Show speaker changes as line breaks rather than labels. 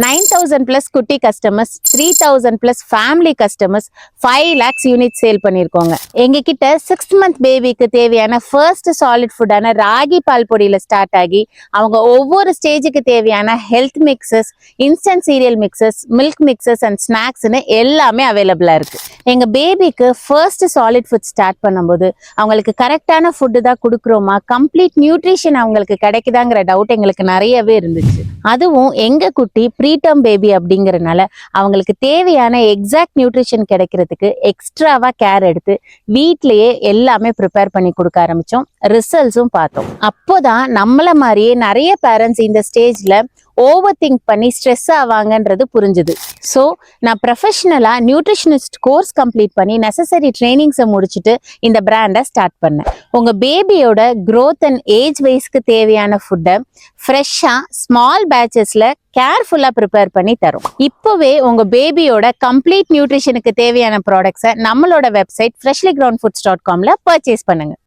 9,000 plus குட்டி customers, 3,000 plus family customers, 5 lakhs unit sale பண்ணியிருக்கோங்க. எங்ககிட்ட 6 month பேபிக்கு தேவையான ஃபர்ஸ்ட் சாலிட் ஃபுட்டான ராகி பால் பொடியில ஸ்டார்ட் ஆகி அவங்க ஒவ்வொரு ஸ்டேஜுக்கு தேவையான health mixes, instant cereal mixes, milk mixes and ஸ்நாக்ஸ்னு எல்லாமே அவைலபிளா இருக்கு. எங்க பேபிக்கு ஃபர்ஸ்ட் சாலிட் ஃபுட் ஸ்டார்ட் பண்ணும்போது அவங்களுக்கு கரெக்டான ஃபுட்டு தான் கொடுக்குறோமா, கம்ப்ளீட் நியூட்ரிஷன் அவங்களுக்கு கிடைக்குதாங்கிற டவுட் எங்களுக்கு நிறையவே இருந்துச்சு. அதுவும் எங்க குட்டி ப்ரீடம் பேபி அப்படிங்கறதுனால அவங்களுக்கு தேவையான எக்ஸாக்ட் நியூட்ரிஷன் கிடைக்கிறதுக்கு எக்ஸ்ட்ராவா கேர் எடுத்து வீட்லயே எல்லாமே ப்ரிப்பேர் பண்ணி கொடுக்க ஆரம்பிச்சோம். ரிசல்ட்ஸும் பார்த்தோம். அப்போதான் நம்மள மாதிரியே நிறைய பேரண்ட்ஸ் இந்த ஸ்டேஜ்ல ஓவர் திங்க் பண்ணி ஸ்ட்ரெஸ் ஆவாங்கன்றது புரிஞ்சுது. ஸோ நான் ப்ரொஃபஷனலா நியூட்ரிஷனிஸ்ட் கோர்ஸ் கம்ப்ளீட் பண்ணி நெசசரி ட்ரைனிங்ஸை முடிச்சுட்டு இந்த பிராண்டை ஸ்டார்ட் பண்ணேன். உங்க பேபியோட க்ரோத் அண்ட் ஏஜ் வைஸ்க்கு தேவையான ஃபுட்டை ஃப்ரெஷ்ஷா ஸ்மால் பேட்சஸ்ல கேர்ஃபுல்லா ப்ரிப்பேர் பண்ணி தரும். இப்போவே உங்க பேபியோட கம்ப்ளீட் நியூட்ரிஷனுக்கு தேவையான ப்ராடக்ட்ஸை நம்மளோட வெப்சைட் freshlygroundfoods.comல பர்ச்சேஸ் பண்ணுங்க.